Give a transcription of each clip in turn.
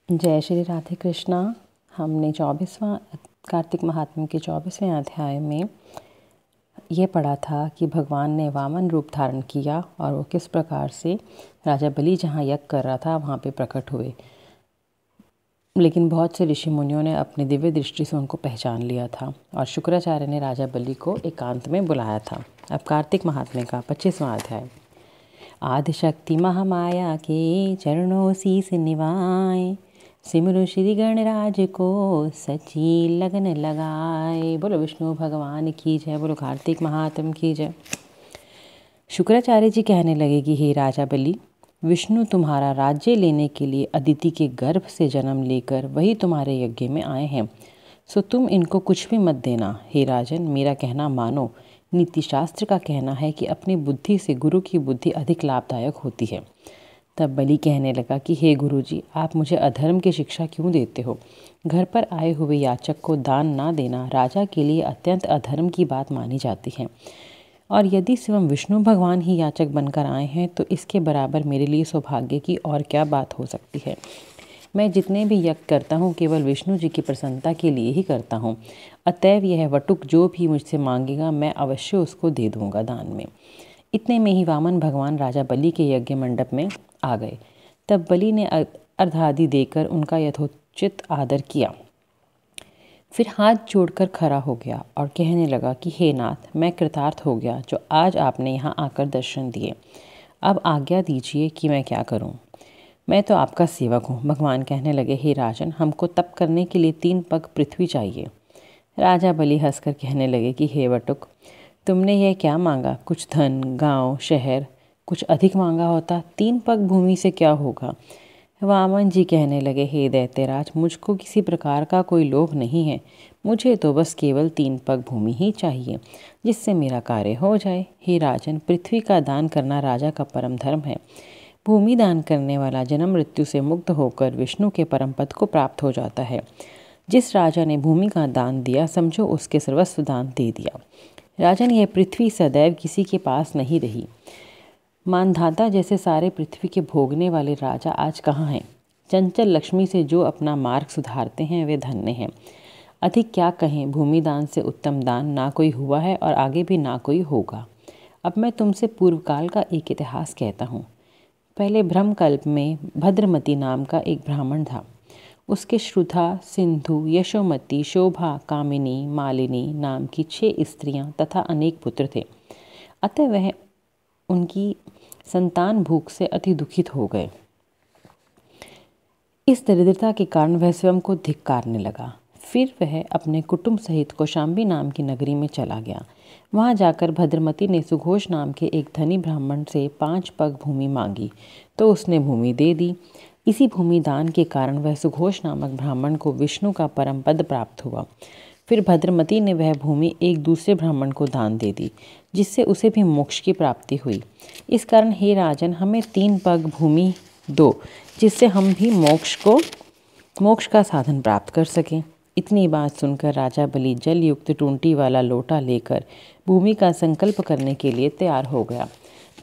जय श्री राधे कृष्णा। हमने 24वां कार्तिक महात्म्य के 24वें अध्याय में ये पढ़ा था कि भगवान ने वामन रूप धारण किया और वो किस प्रकार से राजा बलि जहाँ यज्ञ कर रहा था वहाँ पे प्रकट हुए। लेकिन बहुत से ऋषि मुनियों ने अपनी दिव्य दृष्टि से उनको पहचान लिया था और शुक्राचार्य ने राजा बलि को एकांत में बुलाया था। अब कार्तिक महात्म्य का 25वां अध्याय। आदिशक्ति महामाया के चरणों शीस निवाए, सिमरु श्री गणराज को सची लगन लगाए। बोलो विष्णु भगवान की जय, बोलो कार्तिक महात्म्य की जय। शुक्राचार्य जी कहने लगे कि हे राजा बलि, विष्णु तुम्हारा राज्य लेने के लिए अदिति के गर्भ से जन्म लेकर वही तुम्हारे यज्ञ में आए हैं, सो तुम इनको कुछ भी मत देना। हे राजन, मेरा कहना मानो। नीति शास्त्र का कहना है कि अपनी बुद्धि से गुरु की बुद्धि अधिक लाभदायक होती है। तब बलि कहने लगा कि हे गुरुजी, आप मुझे अधर्म की शिक्षा क्यों देते हो? घर पर आए हुए याचक को दान ना देना राजा के लिए अत्यंत अधर्म की बात मानी जाती है, और यदि स्वयं विष्णु भगवान ही याचक बनकर आए हैं तो इसके बराबर मेरे लिए सौभाग्य की और क्या बात हो सकती है। मैं जितने भी यज्ञ करता हूँ केवल विष्णु जी की प्रसन्नता के लिए ही करता हूँ, अतएव यह वटुक जो भी मुझसे मांगेगा मैं अवश्य उसको दे दूंगा दान में। इतने में ही वामन भगवान राजा बलि के यज्ञ मंडप में आ गए। तब बलि ने अर्घादि देकर उनका यथोचित आदर किया, फिर हाथ जोड़कर खड़ा हो गया और कहने लगा कि हे नाथ, मैं कृतार्थ हो गया जो आज आपने यहाँ आकर दर्शन दिए। अब आज्ञा दीजिए कि मैं क्या करूँ। मैं तो आपका सेवक हूँ। भगवान कहने लगे, हे राजन, हमको तप करने के लिए 3 पग पृथ्वी चाहिए। राजा बलि हंसकर कहने लगे कि हे वटुक, तुमने यह क्या मांगा? कुछ धन, गांव, शहर, कुछ अधिक मांगा होता। 3 पग भूमि से क्या होगा? वामन जी कहने लगे, हे दैत्यराज, मुझको किसी प्रकार का कोई लोभ नहीं है। मुझे तो बस केवल 3 पग भूमि ही चाहिए जिससे मेरा कार्य हो जाए। हे राजन, पृथ्वी का दान करना राजा का परम धर्म है। भूमि दान करने वाला जन्म मृत्यु से मुक्त होकर विष्णु के परम पद को प्राप्त हो जाता है। जिस राजा ने भूमि का दान दिया, समझो उसके सर्वस्व दान दे दिया। राजन, यह पृथ्वी सदैव किसी के पास नहीं रही। मानधाता जैसे सारे पृथ्वी के भोगने वाले राजा आज कहाँ हैं? चंचल लक्ष्मी से जो अपना मार्ग सुधारते हैं वे धन्य हैं। अधिक क्या कहें, भूमि दान से उत्तम दान ना कोई हुआ है और आगे भी ना कोई होगा। अब मैं तुमसे पूर्वकाल का एक इतिहास कहता हूँ। पहले ब्रह्मकल्प में भद्रमती नाम का एक ब्राह्मण था। उसके श्रुधा, सिंधु, यशोमती, शोभा, कामिनी, मालिनी नाम की 6 स्त्रियां तथा अनेक पुत्र थे। अतः वह उनकी संतान भूख से अति दुखित हो गए। इस दरिद्रता के कारण वह स्वयं को धिक्कारने लगा। फिर वह अपने कुटुंब सहित कौशाम्बी नाम की नगरी में चला गया। वहां जाकर भद्रमती ने सुघोष नाम के एक धनी ब्राह्मण से 5 पग भूमि मांगी तो उसने भूमि दे दी। इसी भूमि दान के कारण वह सुघोष नामक ब्राह्मण को विष्णु का परम पद प्राप्त हुआ। फिर भद्रमती ने वह भूमि एक दूसरे ब्राह्मण को दान दे दी, जिससे उसे भी मोक्ष की प्राप्ति हुई। इस कारण हे राजन, हमें 3 पग भूमि दो, जिससे हम भी मोक्ष का साधन प्राप्त कर सकें। इतनी बात सुनकर राजा बलि जल युक्त टूंटी वाला लोटा लेकर भूमि का संकल्प करने के लिए तैयार हो गया।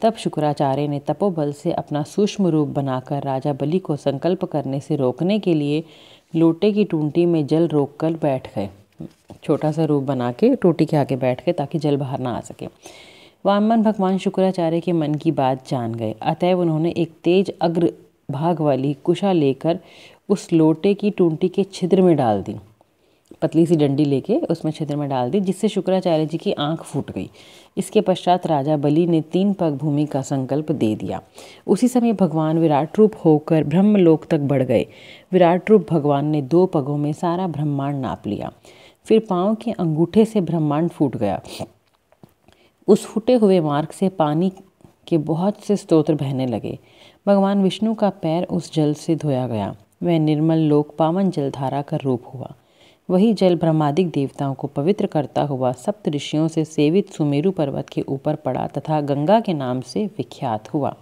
तब शुक्राचार्य ने तपोबल से अपना सूक्ष्म रूप बनाकर राजा बलि को संकल्प करने से रोकने के लिए लोटे की टूंटी में जल रोककर बैठ गए। छोटा सा रूप बना के टूटी के आगे बैठ गए ताकि जल बाहर ना आ सके। वामन भगवान शुक्राचार्य के मन की बात जान गए, अतएव उन्होंने एक तेज अग्र भाग वाली कुशा लेकर उस लोटे की टूंटी के छिद्र में डाल दी। पतली सी डंडी लेके उसमें छिद्र में डाल दी, जिससे शुक्राचार्य जी की आंख फूट गई। इसके पश्चात राजा बलि ने 3 पग भूमि का संकल्प दे दिया। उसी समय भगवान विराट रूप होकर ब्रह्मलोक तक बढ़ गए। विराट रूप भगवान ने 2 पगों में सारा ब्रह्मांड नाप लिया। फिर पांव के अंगूठे से ब्रह्मांड फूट गया। उस फूटे हुए मार्ग से पानी के बहुत से स्तोत्र बहने लगे। भगवान विष्णु का पैर उस जल से धोया गया। वह निर्मल लोक पावन जलधारा का रूप हुआ। वही जल ब्रह्मादिक देवताओं को पवित्र करता हुआ सप्त ऋषियों से सेवित सुमेरु पर्वत के ऊपर पड़ा तथा गंगा के नाम से विख्यात हुआ।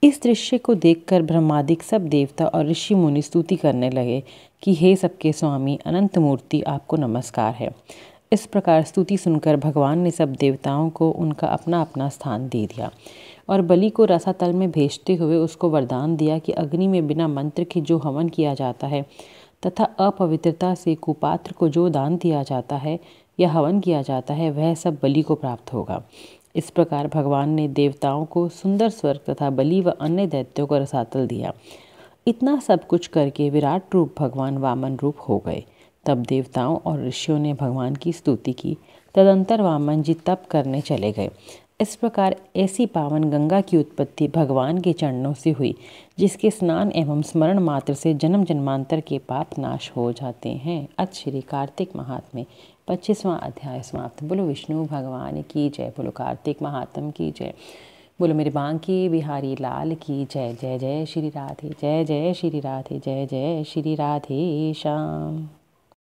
इस दृश्य को देखकर ब्रह्मादिक सब देवता और ऋषि मुनि स्तुति करने लगे कि हे सबके स्वामी अनंत मूर्ति, आपको नमस्कार है। इस प्रकार स्तुति सुनकर भगवान ने सब देवताओं को उनका अपना अपना स्थान दे दिया और बलि को रसातल में भेजते हुए उसको वरदान दिया कि अग्नि में बिना मंत्र के जो हवन किया जाता है तथा अपवित्रता से कुपात्र को जो दान दिया जाता है या हवन किया जाता है वह सब बलि को प्राप्त होगा। इस प्रकार भगवान ने देवताओं को सुंदर स्वर्ग तथा बलि व अन्य दैत्यों को रसातल दिया। इतना सब कुछ करके विराट रूप भगवान वामन रूप हो गए। तब देवताओं और ऋषियों ने भगवान की स्तुति की। तदंतर वामन जी तप करने चले गए। इस प्रकार ऐसी पावन गंगा की उत्पत्ति भगवान के चरणों से हुई, जिसके स्नान एवं स्मरण मात्र से जन्म जन्मांतर के पाप नाश हो जाते हैं। अथ श्री कार्तिक महात्म्य 25वां अध्याय समाप्त। बोलो विष्णु भगवान की जय। बोलो कार्तिक महात्म की जय। बोलो मेरे बांके बिहारी लाल की जय। जय जय श्री राधे, जय जय श्री राधे, जय जय श्री राधे श्याम।